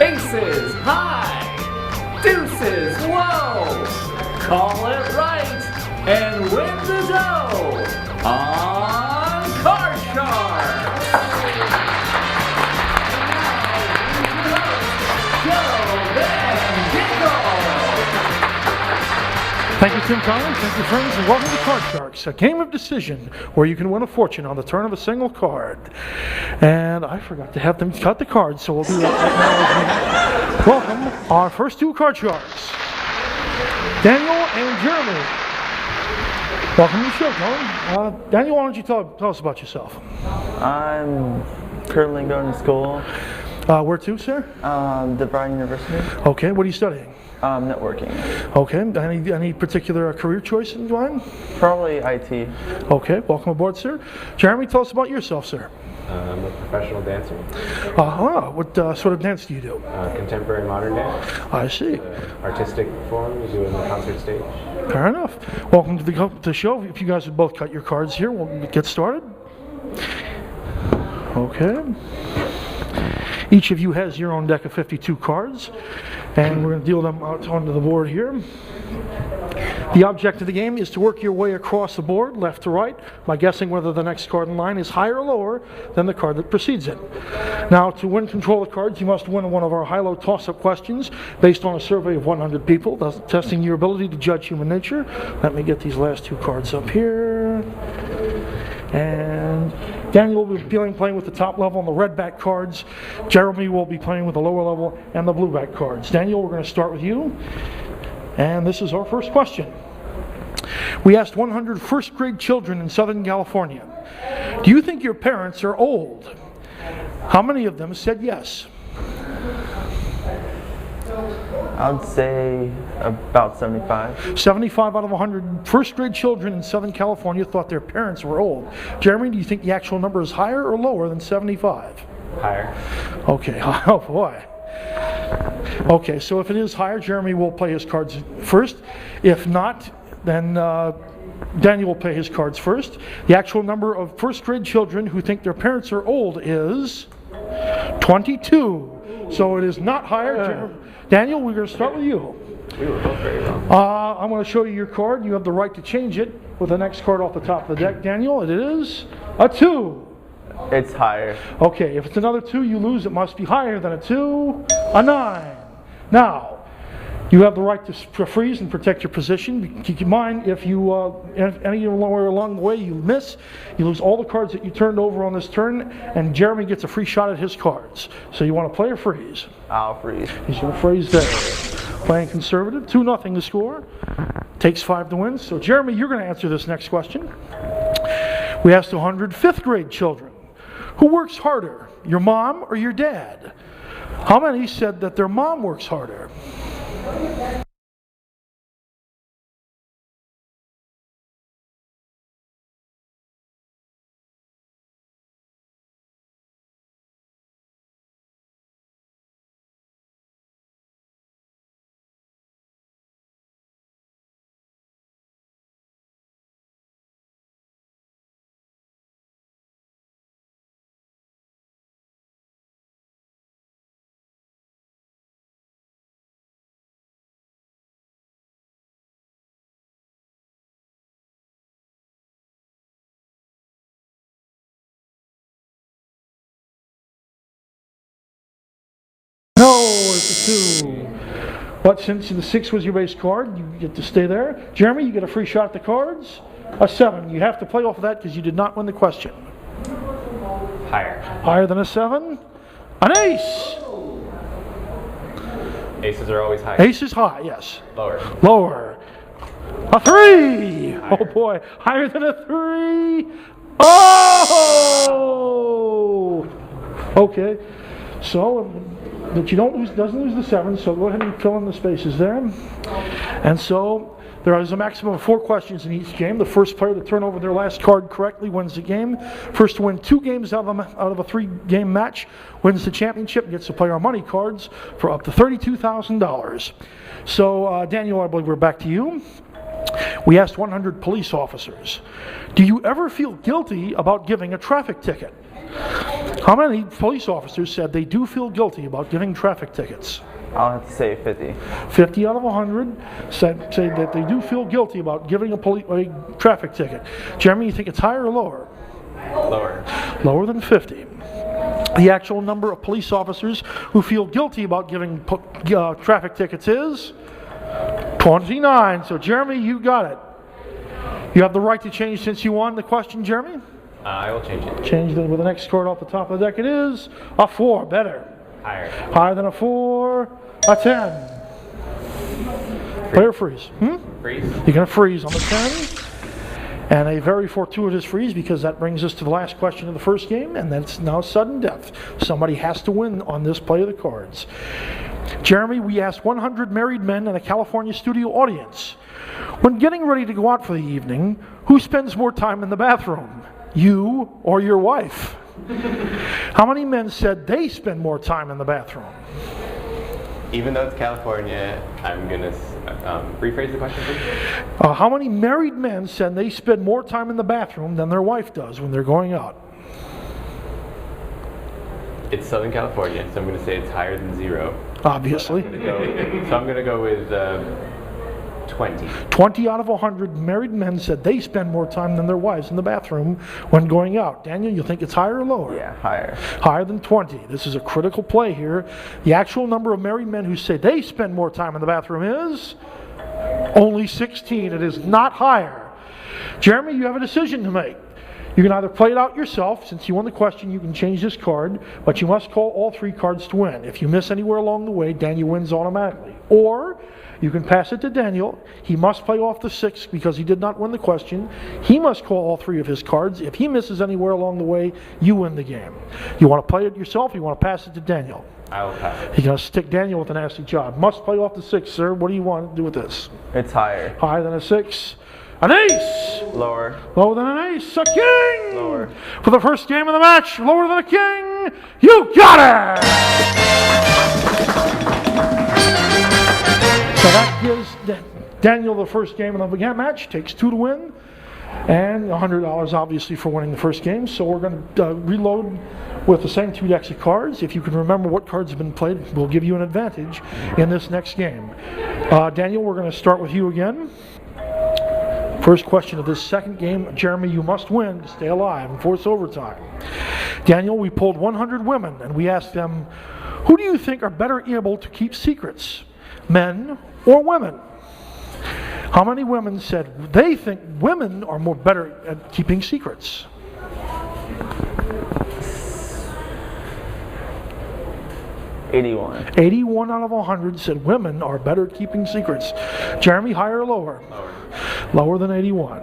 Aces high, deuces low. Call it right and win the dough on Card Shark. Thank you, Tim Collins. Thank you, friends, and welcome to Card Sharks, a game of decision where you can win a fortune on the turn of a single card. And I forgot to have them cut the cards, so we'll do that right now. Welcome, our first two Card Sharks, Daniel and Jeremy. Welcome to the show, Colin. Daniel, why don't you tell us about yourself? I'm currently going to school. Where to, sir? DeVry University. Okay, what are you studying? Networking. Okay, any particular career choice in mind? Probably IT. Okay, welcome aboard, sir. Jeremy, tell us about yourself, sir. I'm a professional dancer. What sort of dance do you do? Contemporary modern dance. I see. Artistic form, we do it on the concert stage. Fair enough. Welcome to the show. If you guys would both cut your cards here, we'll get started. Okay. Each of you has your own deck of 52 cards, and we're going to deal them out onto the board here. The object of the game is to work your way across the board, left to right, by guessing whether the next card in line is higher or lower than the card that precedes it. Now, to win control of cards, you must win one of our high-low toss-up questions based on a survey of 100 people, thus testing your ability to judge human nature. Let me get these last two cards up here. And Daniel will be playing with the top level and the red back cards. Jeremy will be playing with the lower level and the blue back cards. Daniel, we're going to start with you. And this is our first question. We asked 100 first grade children in Southern California, do you think your parents are old? How many of them said yes? I would say about 75. 75 out of 100 first grade children in Southern California thought their parents were old. Jeremy, do you think the actual number is higher or lower than 75? Higher. Okay, oh boy. Okay, so if it is higher, Jeremy will play his cards first. If not, then Daniel will play his cards first. The actual number of first grade children who think their parents are old is 22. So it is not higher. Daniel, we're going to start with you. We were both very wrong. I'm going to show you your card. You have the right to change it with the next card off the top of the deck. Daniel, it is a 2. It's higher. Okay, if it's another 2, you lose. It must be higher than a 2. A 9. Now, you have the right to freeze and protect your position. Keep in mind, if you anywhere along the way you miss, you lose all the cards that you turned over on this turn, and Jeremy gets a free shot at his cards. So you want to play or freeze? I'll freeze. He's going to freeze there. Playing conservative, 2-0 to score. Takes 5 to win. So Jeremy, you're going to answer this next question. We asked 100 fifth grade children, who works harder, your mom or your dad? How many said that their mom works harder? No, it's a 2. But since the 6 was your base card, you get to stay there. Jeremy, you get a free shot at the cards. A 7. You have to play off of that because you did not win the question. Higher. Higher than a 7? An ace! Aces are always high. Ace is high, yes. Lower. Lower. A 3! Higher. Oh boy, higher than a 3! Oh! Okay, so but you doesn't lose the 7, so go ahead and fill in the spaces there. And so there is a maximum of 4 questions in each game. The first player to turn over their last card correctly wins the game. First to win 2 games out of a 3-game match wins the championship and gets to play our money cards for up to $32,000. So Daniel, I believe we're back to you. We asked 100 police officers, do you ever feel guilty about giving a traffic ticket? How many police officers said they do feel guilty about giving traffic tickets? I'll have to say 50. 50 out of 100 say that they do feel guilty about giving a traffic ticket. Jeremy, you think it's higher or lower? Lower. Lower than 50. The actual number of police officers who feel guilty about giving traffic tickets is 29. So Jeremy, you got it. You have the right to change since you won the question, Jeremy. I will change it. Change it with the next card off the top of the deck. It is a 4. Better. Higher. Higher than a 4. A 10. Player freeze. Freeze. You're going to freeze on the 10. And a very fortuitous freeze, because that brings us to the last question of the first game, and that's now sudden death. Somebody has to win on this play of the cards. Jeremy, we asked 100 married men in a California studio audience, when getting ready to go out for the evening, who spends more time in the bathroom, you or your wife? How many men said they spend more time in the bathroom? Even though it's California, I'm going to rephrase the question, please. How many married men said they spend more time in the bathroom than their wife does when they're going out? It's Southern California, so I'm going to say it's higher than 0. Obviously. So I'm going to go with 20. 20 out of 100 married men said they spend more time than their wives in the bathroom when going out. Daniel, you think it's higher or lower? Yeah, higher. Higher than 20. This is a critical play here. The actual number of married men who say they spend more time in the bathroom is only 16. It is not higher. Jeremy, you have a decision to make. You can either play it out yourself. Since you won the question, you can change this card, but you must call all 3 cards to win. If you miss anywhere along the way, Daniel wins automatically. Or you can pass it to Daniel. He must play off the 6 because he did not win the question. He must call all 3 of his cards. If he misses anywhere along the way, you win the game. You want to play it yourself, or you want to pass it to Daniel? I will pass it. You're going to stick Daniel with a nasty job. Must play off the 6, sir. What do you want to do with this? It's higher. Higher than a 6. An ace! Lower. Lower than an ace. A king! Lower. For the first game of the match, lower than a king. You got it! So that gives Daniel the first game of the match. Takes 2 to win. And $100 obviously for winning the first game. So we're going to reload with the same 2 decks of cards. If you can remember what cards have been played, we'll give you an advantage in this next game. Daniel, we're going to start with you again. First question of this second game. Jeremy, you must win to stay alive and force overtime. Daniel, we pulled 100 women and we asked them, who do you think are better able to keep secrets, men or women? How many women said they think women are more better at keeping secrets? 81. 81 out of 100 said women are better at keeping secrets. Jeremy, higher or lower? Lower. Lower than 81.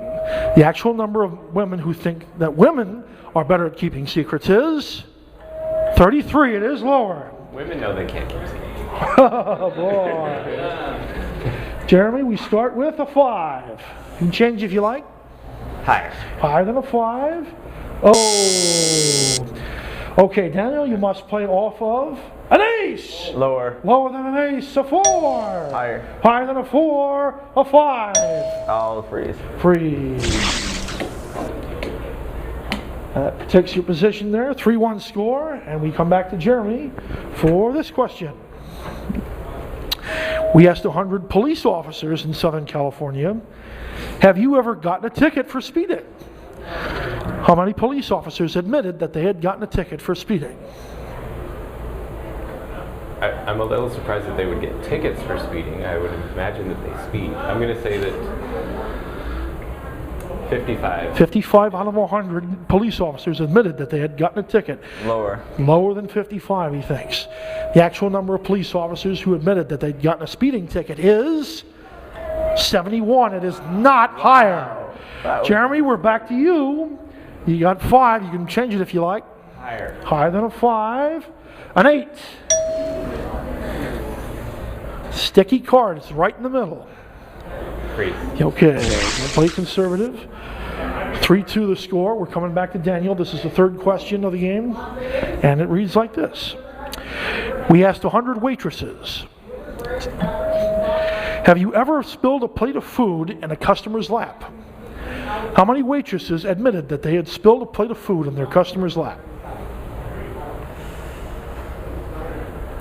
The actual number of women who think that women are better at keeping secrets is 33. It is lower. Women know they can't keep secrets. Oh, boy. Jeremy, we start with a 5. You can change if you like. Higher. Higher than a 5. Oh. Okay, Daniel, you must play off of an ace. Lower. Lower than an ace, a 4. Higher. Higher than a 4, a 5. I'll freeze. Freeze. That takes your position there. 3-1 score, and we come back to Jeremy for this question. We asked 100 police officers in Southern California, have you ever gotten a ticket for speeding? How many police officers admitted that they had gotten a ticket for speeding? I'm a little surprised that they would get tickets for speeding. I would imagine that they speed. I'm going to say that 55. 55 out of 100 police officers admitted that they had gotten a ticket. Lower. Lower than 55, he thinks. The actual number of police officers who admitted that they'd gotten a speeding ticket is 71. It is not higher. Wow. Jeremy, we're back to you. You got 5. You can change it if you like. Higher. Higher than a 5. An 8. Sticky card. It's right in the middle. Freeze. Okay. Play conservative. 3-2 the score. We're coming back to Daniel. This is the third question of the game. And it reads like this. We asked 100 waitresses, have you ever spilled a plate of food in a customer's lap? How many waitresses admitted that they had spilled a plate of food in their customer's lap?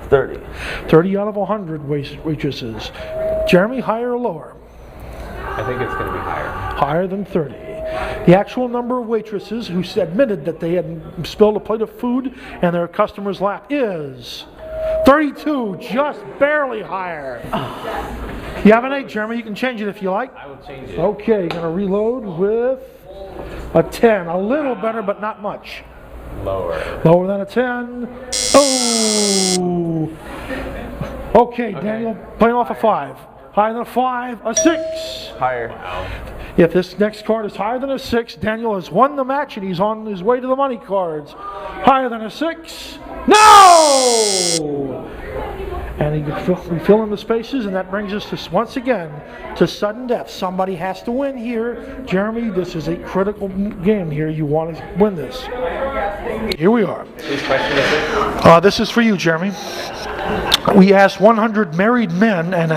30. 30 out of 100 waitresses. Jeremy, higher or lower? I think it's going to be higher. Higher than 30. The actual number of waitresses who admitted that they had spilled a plate of food in their customer's lap is 32, just barely higher. You have an 8, Jeremy. You can change it if you like. I will change it. Okay, you're going to reload with a 10. A little better, but not much. Lower. Lower than a 10. Oh! Okay, Daniel, playing off a 5. Higher than a 5, a 6. Higher. Wow. If this next card is higher than a 6, Daniel has won the match and he's on his way to the money cards. Higher than a 6, no! And we fill in the spaces, and that brings us to, once again, to sudden death. Somebody has to win here. Jeremy, this is a critical game here. You want to win this. Here we are. Whose question is it? This is for you, Jeremy. We asked 100 married men, and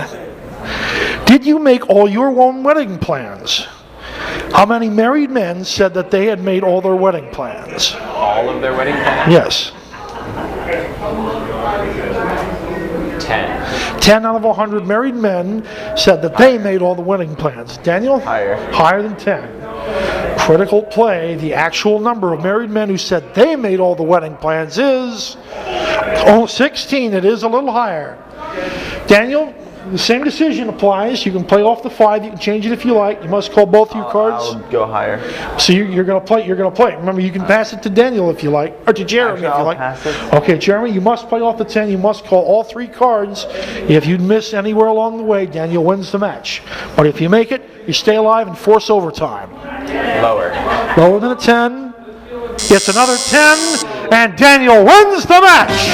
did you make all your own wedding plans? How many married men said that they had made all their wedding plans? All of their wedding plans? Yes. 10. 10 out of 100 married men said that they made all the wedding plans. Daniel? Higher. Higher than 10. Critical play. The actual number of married men who said they made all the wedding plans is 16. It is a little higher. Daniel, the same decision applies. You can play off the 5. You can change it if you like. You must call both your cards. I'll go higher. So you're going to play. You're going to play. Remember, you can pass it to Daniel if you like, or to Jeremy if you I'll like. pass it. Okay, Jeremy, you must play off the 10. You must call all 3 cards. If you miss anywhere along the way, Daniel wins the match. But if you make it, you stay alive and force overtime. Lower. Lower than a 10. It's another 10, and Daniel wins the match.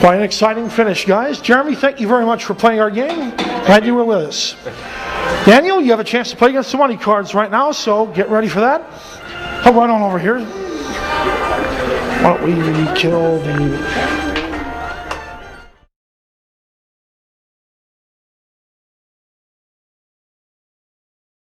Quite an exciting finish, guys. Jeremy, thank you very much for playing our game. Glad you were with us. Daniel, you have a chance to play against the money cards right now, so get ready for that. Come right on over here. Why don't we kill the